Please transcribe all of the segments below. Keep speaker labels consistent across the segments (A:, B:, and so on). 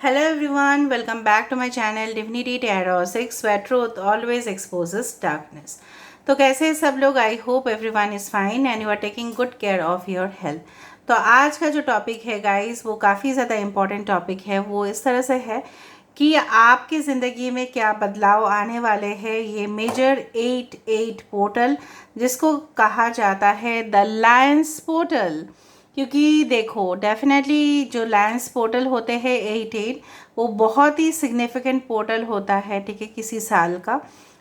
A: Hello everyone, welcome back to my channel Divinity Tarot 6 where truth always exposes darkness. तो कैसे हैं सब लोग? I hope everyone is fine and you are taking good care of your health. तो आज का जो topic है गाइस वो काफ़ी ज़्यादा इम्पॉर्टेंट टॉपिक है। वो इस तरह से है कि आपकी ज़िंदगी में क्या बदलाव आने वाले हैं। ये मेजर 8-8 पोर्टल जिसको कहा जाता है द लायंस पोर्टल, क्योंकि देखो डेफिनेटली जो लायंस पोर्टल होते हैं 8-8 वो बहुत ही सिग्निफिकेंट पोर्टल होता है, ठीक है, किसी साल का।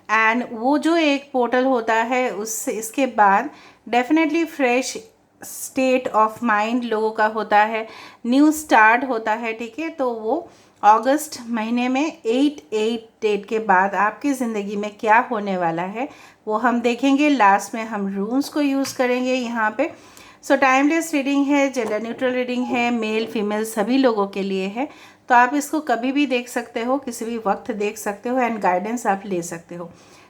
A: एंड वो जो एक पोर्टल होता है उससे इसके बाद definitely fresh state of mind लोगों का होता है, न्यू स्टार्ट होता है, ठीक है। तो वो अगस्त महीने में 8-8 डेट के बाद आपकी ज़िंदगी में क्या होने वाला है वो हम देखेंगे। लास्ट में हम रून्स को यूज़ करेंगे यहाँ पे। सो टाइमलेस रीडिंग है, जेंडर न्यूट्रल रीडिंग है, मेल फीमेल सभी लोगों के लिए है। तो आप इसको कभी भी देख सकते हो, किसी भी वक्त देख सकते हो एंड गाइडेंस आप ले सकते हो।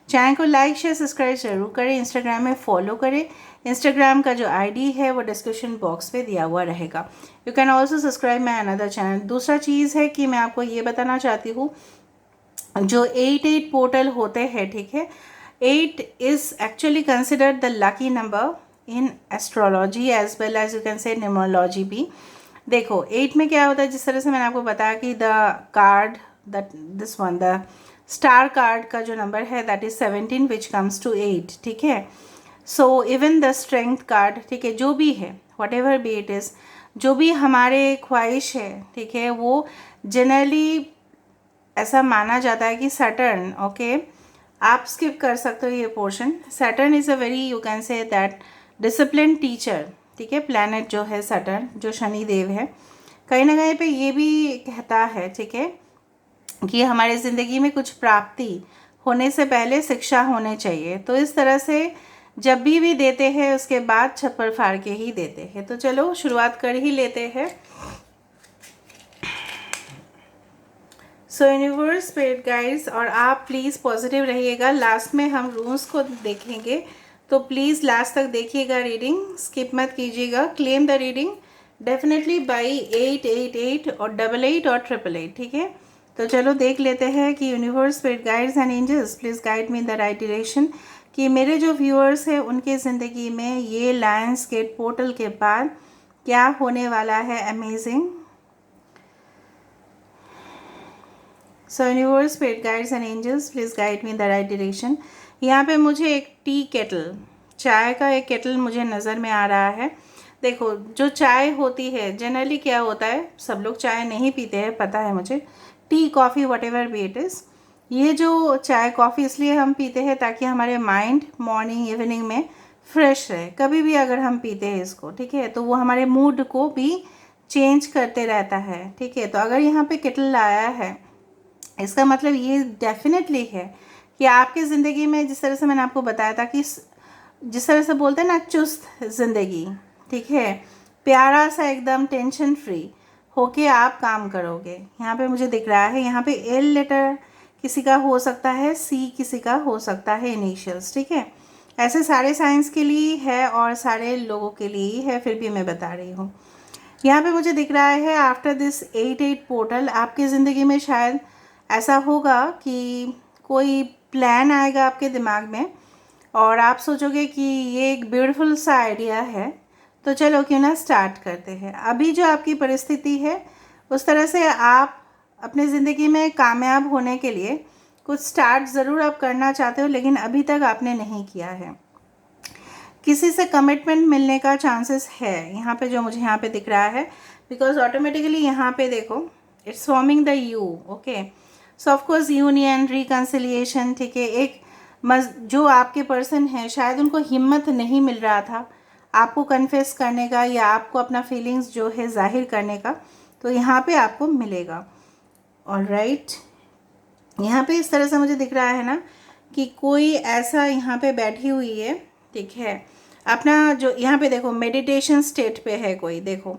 A: चैनल को लाइक शेयर सब्सक्राइब जरूर करें, इंस्टाग्राम में फॉलो करें। इंस्टाग्राम का जो आईडी है वो डिस्क्रिप्शन बॉक्स पे दिया हुआ रहेगा। You can also subscribe my another channel. दूसरा चीज़ है कि मैं आपको ये बताना चाहती हूँ, जो 8-8 पोर्टल होते हैं, ठीक है, 8 is actually considered the lucky number in astrology as well as you can say numerology भी। देखो 8 में क्या होता है, जिस तरह से मैंने आपको बताया कि the card this one the star card का जो नंबर है that is 17 which comes to 8, ठीक है। So even the strength card, ठीक है, जो भी है whatever be it is, जो भी हमारे ख्वाहिश है, ठीक है, वो जनरली ऐसा माना जाता है कि सैटर्न, ओके, आप स्किप कर सकते हो ये portion. Saturn is a very you can say that discipline teacher, ठीक है, प्लैनेट जो है सैटर्न, जो शनि देव है, कहीं ना कहीं पे ये भी कहता है, ठीक है, कि हमारे ज़िंदगी में कुछ प्राप्ति होने से पहले शिक्षा होने चाहिए। तो इस तरह से जब भी देते हैं उसके बाद छप्पर फाड़ के ही देते हैं। तो चलो शुरुआत कर ही लेते हैं। सो यूनिवर्स स्पिरिट गाइड्स, और आप प्लीज़ पॉजिटिव रहिएगा। लास्ट में हम रूल्स को देखेंगे, तो प्लीज़ लास्ट तक देखिएगा रीडिंग, स्किप मत कीजिएगा। Claim the reading definitely by 888 और 88 और 888, ठीक है। तो चलो देख लेते हैं कि universe spirit guides and angels please guide me in the right direction, कि मेरे जो व्यूअर्स हैं उनके ज़िंदगी में ये लायंस गेट पोर्टल के बाद क्या होने वाला है amazing. So universe spirit guides and angels please guide me in the right direction. यहाँ पे मुझे एक टी केटल, चाय का एक केटल मुझे नज़र में आ रहा है। देखो जो चाय होती है जनरली क्या होता है, सब लोग चाय नहीं पीते हैं, पता है मुझे, tea coffee what ever be it is. ये जो चाय कॉफ़ी इसलिए हम पीते हैं ताकि हमारे माइंड मॉर्निंग इवनिंग में फ्रेश रहे। कभी भी अगर हम पीते हैं इसको, ठीक है, तो वो हमारे मूड को भी चेंज करते रहता है, ठीक है। तो अगर यहाँ पे केटल आया है इसका मतलब ये डेफिनेटली है कि आपकी ज़िंदगी में, जिस तरह से मैंने आपको बताया था कि जिस तरह से बोलते हैं ना चुस्त ज़िंदगी, ठीक है, प्यारा सा एकदम टेंशन फ्री होके आप काम करोगे। यहाँ पे मुझे दिख रहा है, यहाँ पे एल लेटर किसी का हो सकता है, सी किसी का हो सकता है इनिशियल्स, ठीक है। ऐसे सारे साइंस के लिए है और सारे लोगों के लिए ही है, फिर भी मैं बता रही हूँ। यहाँ पे मुझे दिख रहा है आफ्टर दिस 8-8 पोर्टल आपकी ज़िंदगी में शायद ऐसा होगा कि कोई प्लान आएगा आपके दिमाग में और आप सोचोगे कि ये एक ब्यूटीफुल सा आइडिया है, तो चलो क्यों ना स्टार्ट करते हैं। अभी जो आपकी परिस्थिति है उस तरह से आप अपनी ज़िंदगी में कामयाब होने के लिए कुछ स्टार्ट ज़रूर आप करना चाहते हो, लेकिन अभी तक आपने नहीं किया है। किसी से कमिटमेंट मिलने का चांसेस है यहाँ पे, जो मुझे यहाँ पे दिख रहा है, बिकॉज ऑटोमेटिकली यहाँ पे देखो it's forming the you, okay. So of course union, reconciliation, ठीक है। एक जो आपके पर्सन है शायद उनको हिम्मत नहीं मिल रहा था आपको कन्फेस करने का या आपको अपना फीलिंग्स जो है जाहिर करने का, तो यहाँ पे आपको मिलेगा। ऑलराइट, यहाँ पे इस तरह से मुझे दिख रहा है ना कि कोई ऐसा यहाँ पे बैठी हुई है, ठीक है, अपना जो यहाँ पे देखो मेडिटेशन स्टेट पे है कोई। देखो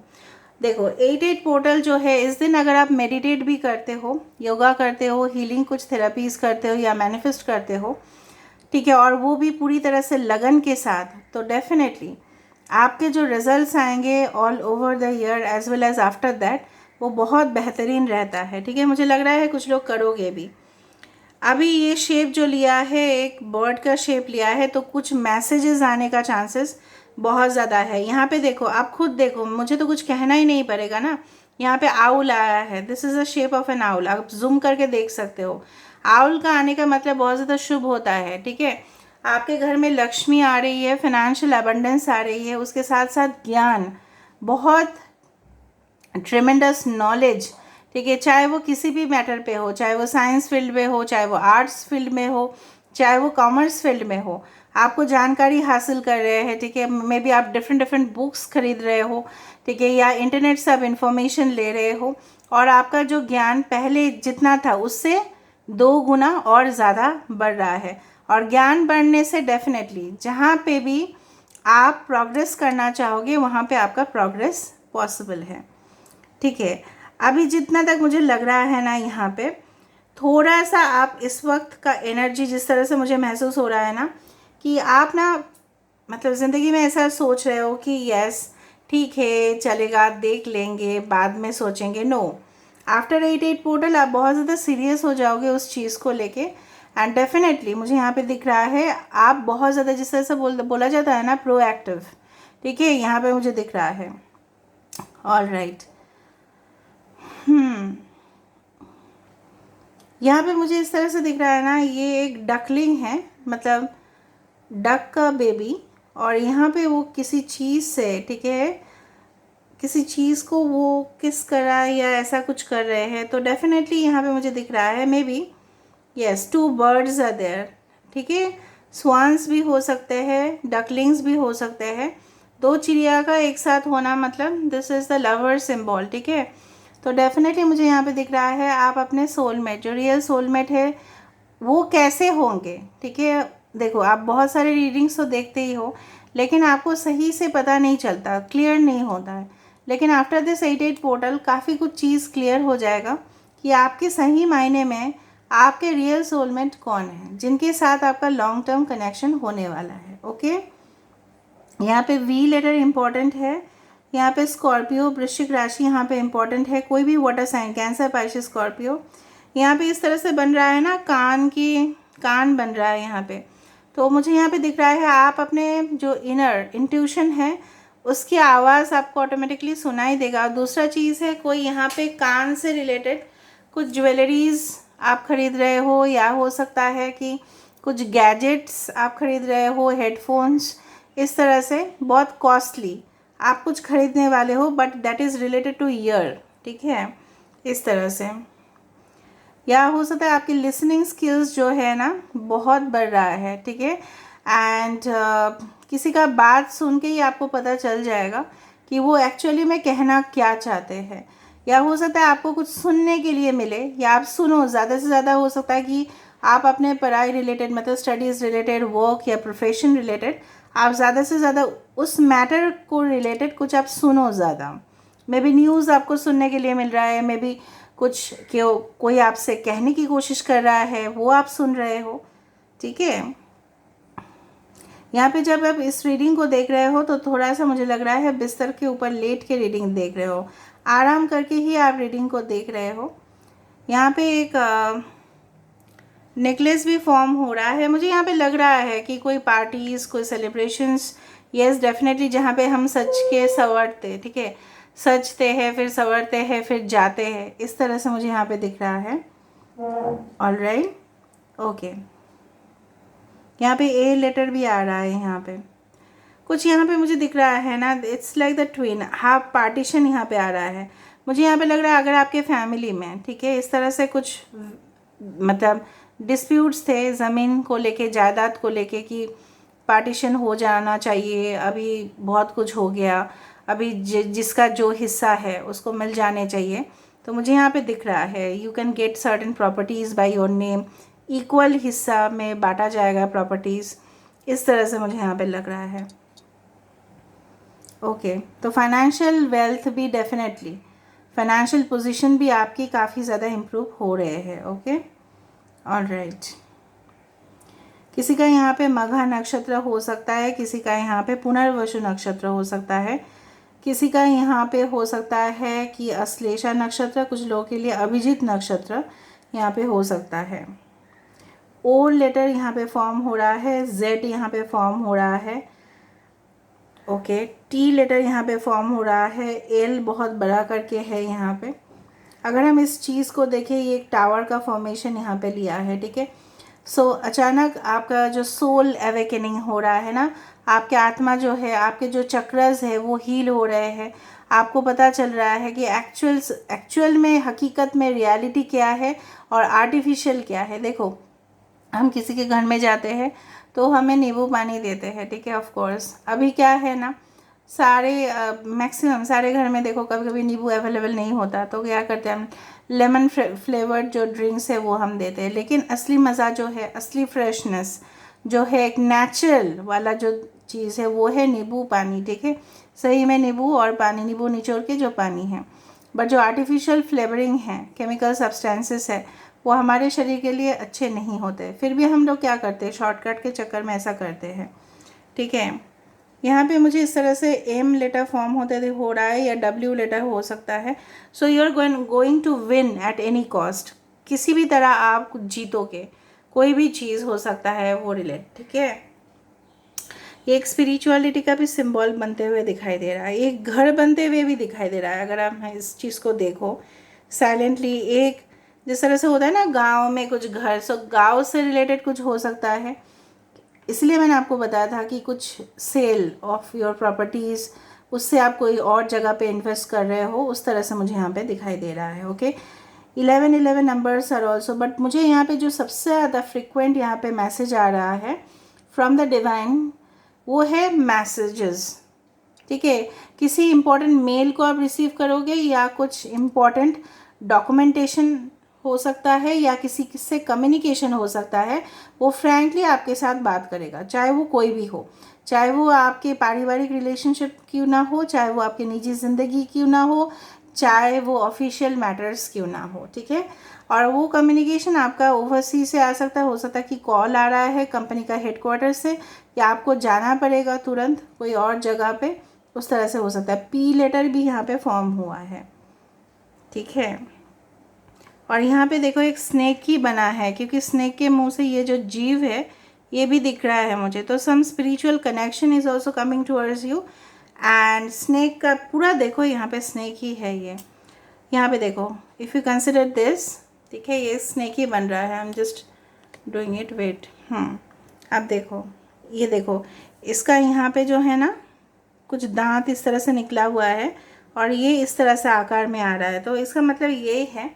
A: 8-8 पोर्टल जो है, इस दिन अगर आप मेडिटेट भी करते हो, योगा करते हो, हीलिंग कुछ थेरेपीज़ करते हो या मैनिफेस्ट करते हो, ठीक है, और वो भी पूरी तरह से लगन के साथ, तो डेफिनेटली आपके जो रिजल्ट्स आएंगे all over the year as well as after that, वो बहुत बेहतरीन रहता है। ठीक है, मुझे लग रहा है कुछ लोग करोगे भी। अभी ये शेप जो लिया है, एक बर्ड का शेप लिया है, तो कुछ मैसेजेस आने का चांसेस बहुत ज़्यादा है। यहाँ पे देखो, आप खुद देखो, मुझे तो कुछ कहना ही नहीं पड़ेगा ना। यहाँ पे आउल आया है, this is a shape of N owl, आप जूम करके देख सकते हो। आउल का आने का मतलब बहुत ज़्यादा शुभ होता है। ठीक है, आपके घर में लक्ष्मी आ रही है, फाइनेंशियल अबंडेंस आ रही है, उसके साथ साथ ज्ञान, बहुत ट्रेमेंडस नॉलेज। ठीक है, चाहे वो किसी भी मैटर पे हो, चाहे वो साइंस फील्ड में हो, चाहे वो आर्ट्स फील्ड में हो, चाहे वो कॉमर्स फील्ड में हो, आपको जानकारी हासिल कर रहे हैं। ठीक है, मे बी आप डिफरेंट डिफरेंट बुक्स खरीद रहे हो, ठीक है, या इंटरनेट से आप इंफॉर्मेशन ले रहे हो, और आपका जो ज्ञान पहले जितना था उससे 2 गुना और ज़्यादा बढ़ रहा है। और ज्ञान बढ़ने से डेफिनेटली जहाँ पे भी आप प्रोग्रेस करना चाहोगे वहाँ पे आपका प्रोग्रेस पॉसिबल है। ठीक है, अभी जितना तक मुझे लग रहा है ना, यहाँ पे थोड़ा सा आप इस वक्त का एनर्जी जिस तरह से मुझे महसूस हो रहा है ना, कि आप ना मतलब ज़िंदगी में ऐसा सोच रहे हो कि यस ठीक है चलेगा, देख लेंगे, बाद में सोचेंगे। नो, आफ्टर 8-8 पोर्टल आप बहुत ज़्यादा सीरियस हो जाओगे उस चीज़ को लेके। एंड डेफिनेटली मुझे यहाँ पे दिख रहा है आप बहुत ज़्यादा, जिस तरह से बोला जाता है ना, प्रोएक्टिव। ठीक है, यहाँ पे मुझे दिख रहा है। ऑल राइट, यहाँ पे मुझे इस तरह से दिख रहा है ना, ये एक डकलिंग है, मतलब डक का बेबी, और यहाँ पे वो किसी चीज़ से, ठीक है, किसी चीज़ को वो किस कर रहा है या ऐसा कुछ कर रहे हैं। तो डेफिनेटली यहाँ पे मुझे दिख रहा है maybe yes 2 birds are there. ठीक है, स्वान्स भी हो सकते हैं, डकलिंग्स भी हो सकते हैं। 2 चिड़िया का एक साथ होना मतलब this is the lover symbol. ठीक है, तो डेफिनेटली मुझे यहाँ पे दिख रहा है आप अपने सोलमेट, जो रियल सोलमेट है, वो कैसे होंगे। ठीक है, देखो आप बहुत सारे रीडिंग्स तो देखते ही हो, लेकिन आपको सही से पता नहीं चलता, क्लियर नहीं होता है। लेकिन आफ्टर दिस 8-8 पोर्टल काफ़ी कुछ चीज़ क्लियर हो जाएगा कि आपके सही मायने में आपके रियल सोलमेट कौन है, जिनके साथ आपका लॉन्ग टर्म कनेक्शन होने वाला है। ओके, यहाँ पे वी लेटर इम्पॉर्टेंट है। यहाँ पे स्कॉर्पियो, वृश्चिक राशि यहाँ पे इम्पॉर्टेंट है, कोई भी water sign, Cancer, Pisces, Scorpio. यहाँ पे इस तरह से बन रहा है ना, कान बन रहा है यहाँ पे। तो मुझे यहाँ पे दिख रहा है आप अपने जो इनर इंट्यूशन है उसकी आवाज़ आपको ऑटोमेटिकली सुनाई देगा। और दूसरा चीज़ है, कोई यहाँ पे कान से रिलेटेड कुछ ज्वेलरीज आप खरीद रहे हो, या हो सकता है कि कुछ गैजेट्स आप खरीद रहे हो, हेडफोन्स, इस तरह से बहुत कॉस्टली आप कुछ खरीदने वाले हो, but that is related two year. ठीक है, इस तरह से। या हो सकता है आपकी लिसनिंग स्किल्स जो है ना बहुत बढ़ रहा है। ठीक है, एंड किसी का बात सुन के ही आपको पता चल जाएगा कि वो एक्चुअली में कहना क्या चाहते हैं। या हो सकता है आपको कुछ सुनने के लिए मिले, या आप सुनो, ज़्यादा से ज़्यादा हो सकता है कि आप अपने पढ़ाई रिलेटेड, मतलब स्टडीज़ रिलेटेड, वर्क या प्रोफेशन रिलेटेड, आप ज़्यादा से ज़्यादा उस मैटर को रिलेटेड कुछ आप सुनो ज़्यादा। मे बी न्यूज़ आपको सुनने के लिए मिल रहा है, मे बी कुछ क्यों कोई आपसे कहने की कोशिश कर रहा है, वो आप सुन रहे हो। ठीक है, यहाँ पे जब आप इस रीडिंग को देख रहे हो तो थोड़ा सा मुझे लग रहा है बिस्तर के ऊपर लेट के रीडिंग देख रहे हो, आराम करके ही आप रीडिंग को देख रहे हो। यहाँ पे एक नेकलेस भी फॉर्म हो रहा है। मुझे यहाँ पे लग रहा है कि कोई पार्टीज़, कोई सेलिब्रेशंस, यस डेफिनेटली, जहाँ पे हम सच के संवरते, ठीक है, सजते हैं, फिर संवरते हैं, फिर जाते हैं, इस तरह से मुझे यहाँ पे दिख रहा है। ऑल राइट, ओके, यहाँ पे ए लेटर भी आ रहा है। यहाँ पे कुछ यहाँ पे मुझे दिख रहा है ना, it's like the twin, half partition यहाँ पे आ रहा है। मुझे यहाँ पे लग रहा है अगर आपके फैमिली में, ठीक है, इस तरह से कुछ मतलब डिस्प्यूट्स थे ज़मीन को लेके, जायदाद को लेके, कि पार्टीशन हो जाना चाहिए, अभी बहुत कुछ हो गया, अभी जिसका जो हिस्सा है उसको मिल जाने चाहिए। तो मुझे यहाँ पे दिख रहा है you can get certain properties by your name, equal हिस्सा में बांटा जाएगा प्रॉपर्टीज़, इस तरह से मुझे यहाँ पे लग रहा है। ओके, तो फाइनेंशियल वेल्थ भी डेफिनेटली, फाइनेंशियल पोजीशन भी आपकी काफ़ी ज़्यादा इम्प्रूव हो रहे हैं। ओके, ऑल राइट, किसी का यहाँ पे मघा नक्षत्र हो सकता है, किसी का यहाँ पे पुनर्वसु नक्षत्र हो सकता है, किसी का यहाँ पे हो सकता है कि अश्लेषा नक्षत्र, कुछ लोगों के लिए अभिजीत नक्षत्र यहाँ पे हो सकता है। ओ लेटर यहाँ पे फॉर्म हो रहा है, जेड यहाँ पे फॉर्म हो रहा है, ओके। टी लेटर यहाँ पे फॉर्म हो रहा है, एल बहुत बड़ा करके है यहाँ पे। अगर हम इस चीज़ को देखें, ये एक टावर का फॉर्मेशन यहाँ पे लिया है, ठीक है। सो अचानक आपका जो सोल अवेकनिंग हो रहा है ना, आपके आत्मा जो है, आपके जो चक्रस है वो हील हो रहे हैं। आपको पता चल रहा है कि एक्चुअल में, हकीकत में रियलिटी क्या है और आर्टिफिशियल क्या है। देखो, हम किसी के घर में जाते हैं तो हमें नींबू पानी देते हैं, ठीक है। ऑफ कोर्स अभी क्या है ना, सारे मैक्सिमम सारे घर में देखो कभी कभी नींबू अवेलेबल नहीं होता, तो क्या करते हैं हम लेमन फ्लेवर्ड जो ड्रिंक्स है वो हम देते हैं। लेकिन असली मज़ा जो है, असली फ्रेशनेस जो है, एक नेचुरल वाला जो चीज़ है वो है नींबू पानी, ठीक है। सही में नींबू और पानी, नींबू निचोड़ के जो पानी है। बट जो आर्टिफिशियल फ्लेवरिंग है, केमिकल सब्सटेंसेस है, वो हमारे शरीर के लिए अच्छे नहीं होते। फिर भी हम लोग क्या करते हैं, शॉर्टकट के चक्कर में ऐसा करते हैं, ठीक है। यहाँ पे मुझे इस तरह से एम लेटर फॉर्म होते हो रहा है या डब्ल्यू लेटर हो सकता है। So you are going to win at any cost, किसी भी तरह आप जीतोगे, कोई भी चीज़ हो सकता है वो रिलेट, ठीक है। ये एक स्पिरिचुअलिटी का भी सिंबल बनते हुए दिखाई दे रहा है, एक घर बनते हुए भी दिखाई दे रहा है। अगर आप इस चीज़ को देखो साइलेंटली, एक जिस तरह से होता है ना गांव में कुछ घर, सो गांव से रिलेटेड कुछ हो सकता है। इसलिए मैंने आपको बताया था कि कुछ सेल ऑफ योर प्रॉपर्टीज़, उससे आप कोई और जगह पे इन्वेस्ट कर रहे हो, उस तरह से मुझे यहाँ पे दिखाई दे रहा है, okay. 11 numbers are also, but मुझे यहाँ पे जो सबसे ज़्यादा फ्रिक्वेंट यहाँ पे मैसेज आ रहा है फ्रॉम द डिवाइन, वो है मैसेजेस, ठीक है। किसी इम्पोर्टेंट मेल को आप रिसीव करोगे, या कुछ इम्पोर्टेंट डॉक्यूमेंटेशन हो सकता है, या किसी से कम्युनिकेशन हो सकता है। वो फ्रैंकली आपके साथ बात करेगा, चाहे वो कोई भी हो, चाहे वो आपके पारिवारिक रिलेशनशिप क्यों ना हो, चाहे वो आपकी निजी ज़िंदगी क्यों ना हो, चाहे वो ऑफिशियल मैटर्स क्यों ना हो, ठीक है। और वो कम्युनिकेशन आपका ओवरसीज से आ सकता है, हो सकता है कि कॉल आ रहा है कंपनी का हेडक्वार्टर से, या आपको जाना पड़ेगा तुरंत कोई और जगह पे, उस तरह से हो सकता है। पी लेटर भी यहाँ पे फॉर्म हुआ है, ठीक है। और यहाँ पे देखो एक स्नेक ही बना है, क्योंकि स्नेक के मुंह से ये जो जीव है ये भी दिख रहा है मुझे, तो some spiritual connection is also coming towards you. And snake का पूरा देखो, यहाँ पे स्नेक ही है ये, यहाँ पे देखो, इफ़ यू कंसिडर दिस, ठीक है, ये स्नेक ही बन रहा है। I am just doing it, wait, अब देखो, ये देखो, इसका यहाँ पे जो है ना कुछ दांत इस तरह से निकला हुआ है, और ये इस तरह से आकार में आ रहा है। तो इसका मतलब ये है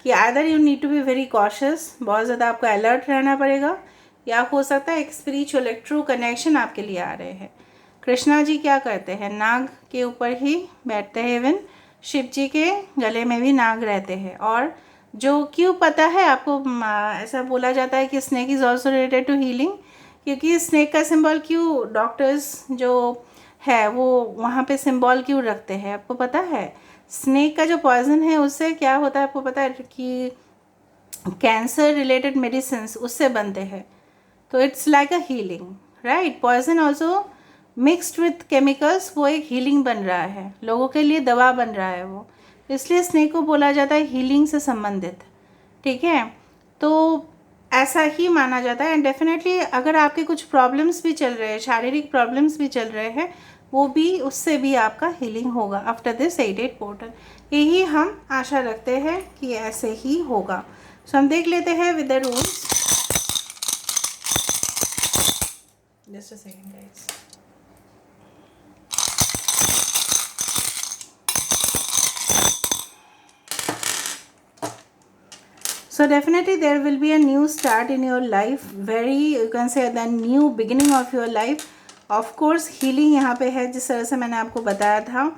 A: कि either you need to be very cautious, बहुत ज़्यादा आपको अलर्ट रहना पड़ेगा, या हो सकता है एक स्पिरिचुअल, एक ट्रू कनेक्शन आपके लिए आ रहे हैं। कृष्णा जी क्या करते हैं, नाग के ऊपर ही बैठते हैं, इवन शिव जी के गले में भी नाग रहते हैं। और जो क्यों पता है आपको, ऐसा बोला जाता है कि snake is also related to healing, क्योंकि स्नेक का सिंबल क्यों डॉक्टर्स जो है वो वहाँ पे सिंबल क्यों रखते हैं, आपको पता है। स्नेक का जो पॉइजन है उससे क्या होता है आपको पता है, कि कैंसर रिलेटेड मेडिसिन उससे बनते हैं। तो it's like a healing, right. Poison also mixed with chemicals, वो एक हीलिंग बन रहा है, लोगों के लिए दवा बन रहा है वो, इसलिए स्नेक को बोला जाता है हीलिंग से संबंधित, ठीक है। तो ऐसा ही माना जाता है। एंड डेफिनेटली अगर आपके कुछ प्रॉब्लम्स भी चल रहे हैं, शारीरिक प्रॉब्लम्स भी चल रहे हैं, वो भी, उससे भी आपका हीलिंग होगा आफ्टर दिस 8-8 पोर्टल। यही हम आशा रखते हैं कि ऐसे ही होगा। सो हम देख लेते हैं with the rules. Just a second guys. So definitely there will be a new start in your life, very, you can say the new beginning of your life. Of course healing यहाँ पे है, जिस तरह से मैंने आपको बताया था।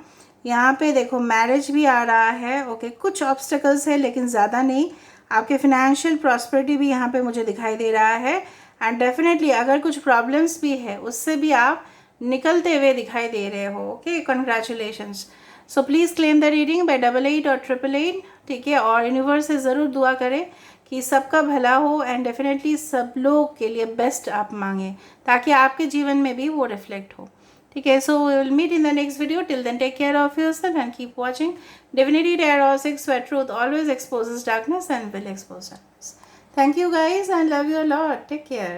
A: यहाँ पे देखो मैरिज भी आ रहा है, ओके। कुछ ऑब्स्टेकल्स है लेकिन ज़्यादा नहीं। आपके फिनेंशियल प्रॉस्पेरिटी भी यहाँ पे मुझे दिखाई दे रहा है। एंड डेफिनेटली अगर कुछ प्रॉब्लम्स भी है उससे भी आप निकलते हुए दिखाई दे रहे हो, okay. Congratulations. So please claim the reading by 88 और 888, ठीक है। और यूनिवर्स से ज़रूर दुआ करें कि सबका भला हो, एंड डेफिनेटली सब लोग के लिए बेस्ट आप मांगें, ताकि आपके जीवन में भी वो रिफ्लेक्ट हो, ठीक है, so we will meet in the next video. Till then take care of yourself and keep watching Divinity Tarot 6, where truth always exposes darkness and will expose darkness. Thank you guys and love you a lot. Take care.